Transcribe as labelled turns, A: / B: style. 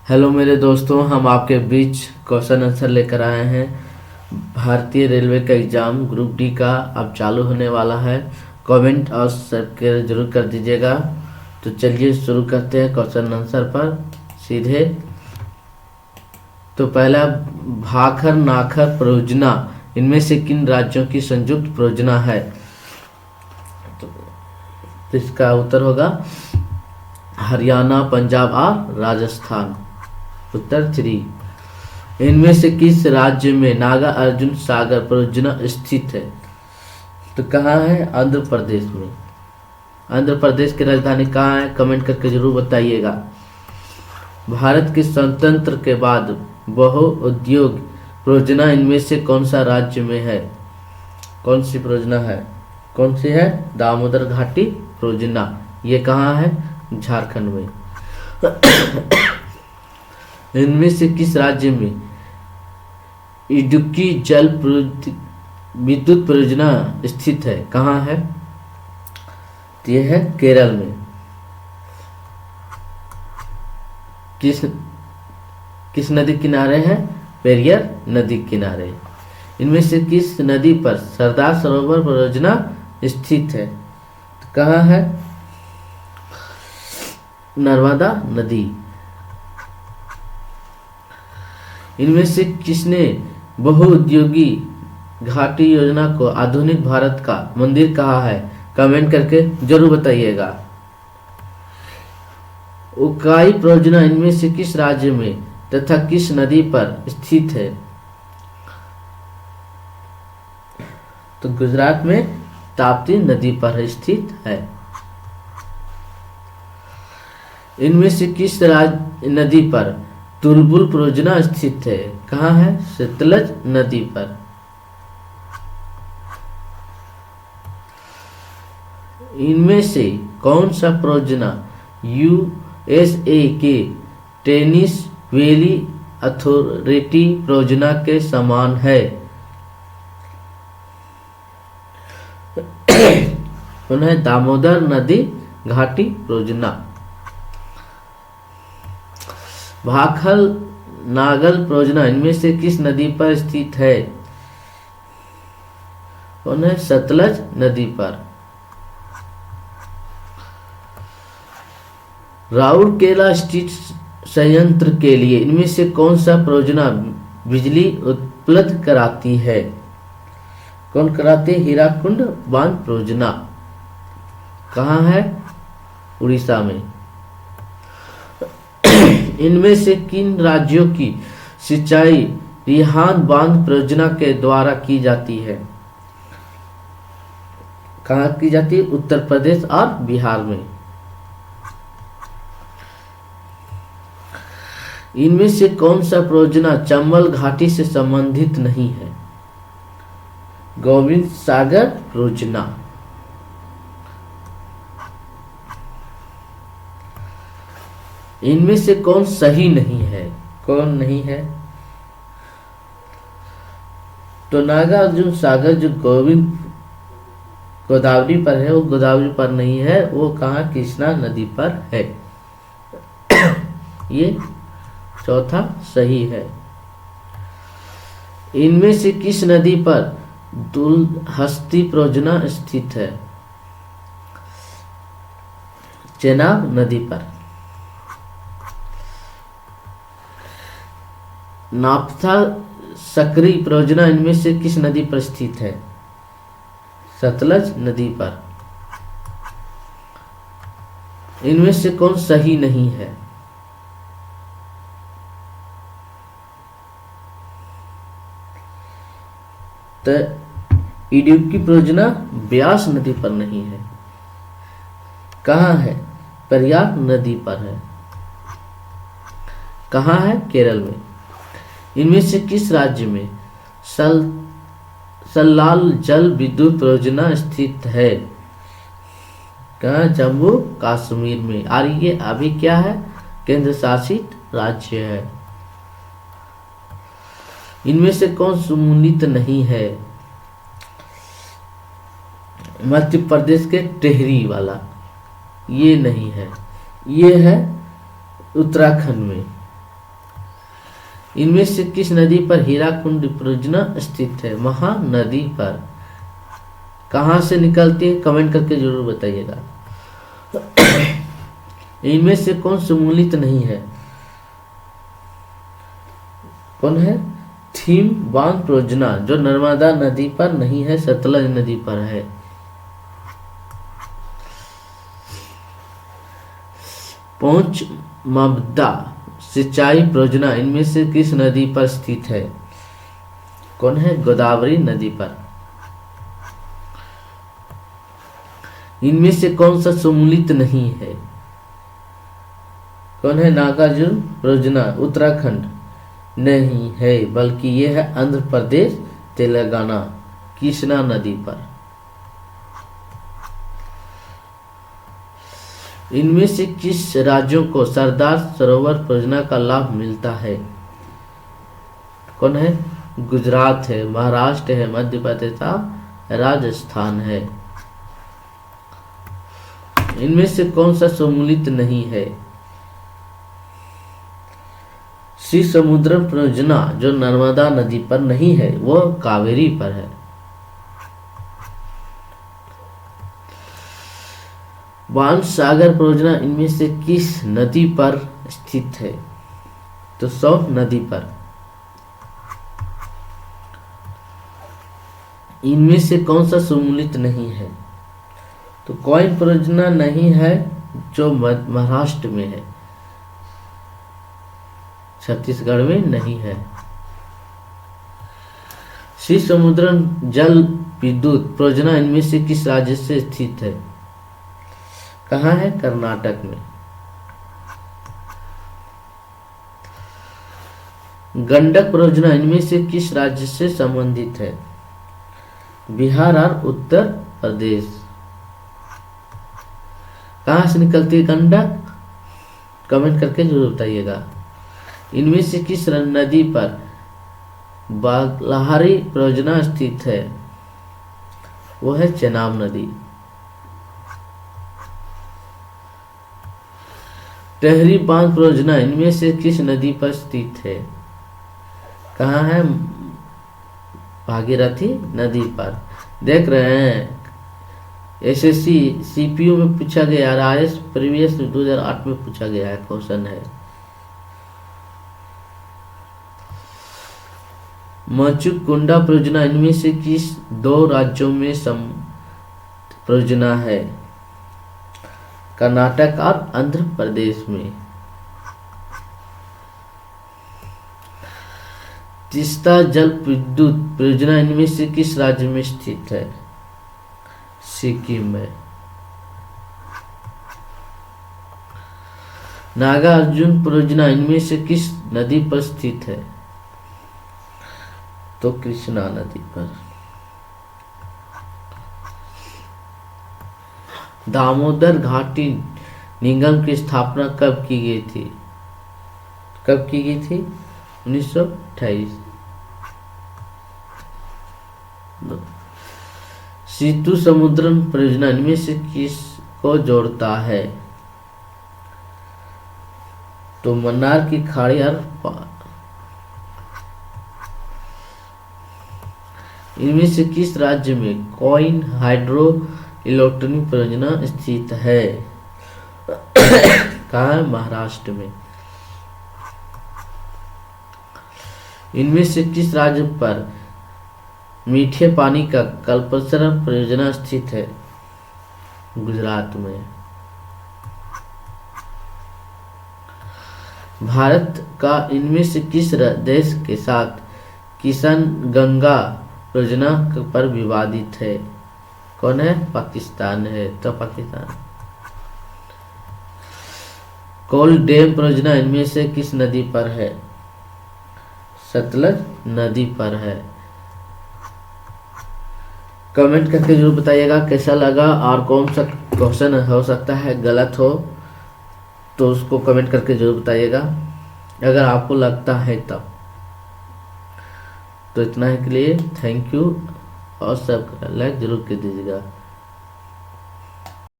A: Hello मेरे दोस्तों, हम आपके बीच क्वेश्चन आंसर लेकर आए हैं। भारतीय रेलवे का एग्ज़ाम ग्रुप डी का अब चालू होने वाला है। कमेंट और सब्सक्राइब जरूर कर दीजिएगा। तो चलिए शुरू करते हैं क्वेश्चन आंसर पर सीधे। तो पहला, भाखर नाखर परियोजना इनमें से किन राज्यों की संयुक्त परियोजना है? तो इसका उत्तर होगा हरियाणा, पंजाब और राजस्थान। उत्तर 3, इनमें से किस राज्य में नागा अर्जुन सागर परियोजना स्थित है? तो कहाँ है? आंध्र प्रदेश में। आंध्र प्रदेश की राजधानी कहाँ है? कमेंट करके जरूर बताइएगा। भारत के स्वतंत्र के बाद बहुउद्योग परियोजना इनमें से कौन सा राज्य में है? कौन सी परियोजना है? कौन सी है? दामोदर घाटी परियोजना। ये कहाँ है? झारखंड में। इनमें से किस राज्य में इडुक्की जल विद्युत परियोजना स्थित है? कहाँ है? तो यह है केरल में। किस नदी किनारे है? पेरियर नदी किनारे। इनमें से किस नदी पर सरदार सरोवर परियोजना स्थित है? तो कहाँ है? नर्मदा नदी। इनमें से किसने बहुउद्योगी घाटी योजना को आधुनिक भारत का मंदिर कहा है? कमेंट करके जरूर बताइएगा। उकाई परियोजना इनमें से किस राज्य में तथा किस नदी पर स्थित है? तो गुजरात में ताप्ती नदी पर स्थित है। इनमें से किस नदी पर तुलबुल परियोजना स्थित है? कहाँ है? सतलज नदी पर। इनमें से कौन सा परियोजना यूएसए के टेनिस वैली अथॉरिटी परियोजना के समान है? उन्हें दामोदर नदी घाटी परियोजना। भाखल नागल परियोजना इनमें से किस नदी पर स्थित है? उन्हें सतलज नदी पर। राउरकेला स्थित संयंत्र के लिए इनमें से कौन सा परियोजना बिजली उपलब्ध कराती है? कौन कराती है? हीराकुंड बांध परियोजना। कहाँ है? उड़ीसा में। इनमें से किन राज्यों की सिंचाई रिहांद बांध परियोजना के द्वारा की जाती है? कहाँ की जाती है? उत्तर प्रदेश और बिहार में। इनमें से कौन सा परियोजना चंबल घाटी से संबंधित नहीं है? गोविंद सागर परियोजना। इनमें से कौन सही नहीं है? कौन नहीं है? तो नागा अर्जुन सागर जो गोदावरी पर है, वो गोदावरी पर नहीं है। वो कहाँ? कृष्णा नदी पर है। ये चौथा सही है। इनमें से किस नदी पर दुलहस्ती परियोजना स्थित है? चेनाब नदी पर। नाफ्था सकरी परियोजना इनमें से किस नदी पर स्थित है? सतलज नदी पर। इनमें से कौन सही नहीं है? तो इडुक्की परियोजना ब्यास नदी पर नहीं है। कहाँ है? पेरियार नदी पर है। कहाँ है? केरल में। इनमें से किस राज्य में सल्लाल जल विद्युत परियोजना स्थित है? कहाँ? जम्मू कश्मीर में। और ये अभी क्या है? केंद्र शासित राज्य है। इनमें से कौन सुमुनित नहीं है? मध्य प्रदेश के टेहरी वाला, ये नहीं है। ये है उत्तराखंड में। इनमें से किस नदी पर हीराकुंड परियोजना स्थित है? महानदी पर। कहाँ से निकलती है? कमेंट करके जरूर बताइएगा। इनमें से कौन सम्मिलित नहीं है? कौन है? थीम बांध परियोजना जो नर्मदा नदी पर नहीं है, सतलज नदी पर है। पहुंच मबदा सिंचाई परियोजना इनमें से किस नदी पर स्थित है? कौन है? गोदावरी नदी पर। इनमें से कौन सा सम्मिलित नहीं है? कौन है? नागार्जुन परियोजना उत्तराखंड नहीं है, बल्कि यह है आंध्र प्रदेश तेलंगाना कृष्णा नदी पर। इनमें से किस राज्यों को सरदार सरोवर परियोजना का लाभ मिलता है? कौन है? गुजरात है, महाराष्ट्र है, मध्य प्रदेश, राजस्थान है। इनमें से कौन सा सम्मिलित नहीं है? श्री समुद्रम परियोजना जो नर्मदा नदी पर नहीं है, वह कावेरी पर है। बाण सागर परियोजना इनमें से किस नदी पर स्थित है? तो सौर नदी पर। इनमें से कौन सा सम्मिलित नहीं है? तो कोयन परियोजना नहीं है जो महाराष्ट्र में है, छत्तीसगढ़ में नहीं है। श्री समुद्रम जल विद्युत परियोजना इनमें से किस राज्य से स्थित है? कहाँ है? कर्नाटक में। गंडक परियोजना इनमें से किस राज्य से संबंधित है? बिहार और उत्तर प्रदेश। कहाँ से निकलती है गंडक? कमेंट करके जरूर बताइएगा। इनमें से किस नदी पर बागलाहरी परियोजना स्थित है? वो है चेनाब नदी। टेहरी बांध परियोजना इनमें से किस नदी पर स्थित है? कहाँ है? भागीरथी नदी पर। देख रहे हैं, एसएससी सीपीयू में पूछा गया, आरआईएस प्रीवियस 2008 में पूछा गया है, क्वेश्चन है। मचुकुंडा परियोजना इनमें से किस दो राज्यों में परियोजना है? कर्नाटक और आंध्र प्रदेश में। तीस्ता जल विद्युत परियोजना इनमें से किस राज्य में स्थित है? सिक्किम में। नागार्जुन परियोजना इनमें से किस नदी पर स्थित है? तो कृष्णा नदी पर। दामोदर घाटी निगम की स्थापना कब की गई थी? कब की गई थी? 1928। सीतु समुद्रम परियोजना इनमें से किस को जोड़ता है? तो मन्नार की खाड़ी और इनमें से किस राज्य में कोइन हाइड्रो इलेक्ट्रॉनिक परियोजना स्थित है? कहाँ है? महाराष्ट्र में। इनमें से किस राज्य पर मीठे पानी का कल्पसरम परियोजना स्थित है? गुजरात में। भारत का इनमें से किस देश के साथ किशन गंगा परियोजना पर विवादित है? कौन है? पाकिस्तान है, तो पाकिस्तान। कोल डैम परियोजना इनमें से किस नदी पर है? सतलज नदी पर है। कमेंट करके जरूर बताइएगा कैसा लगा, और कौन सा क्वेश्चन हो सकता है गलत हो तो उसको कमेंट करके जरूर बताइएगा, अगर आपको लगता है तब। तो इतना ही के लिए थैंक यू, और सब लाइक जरूर कर दीजिएगा।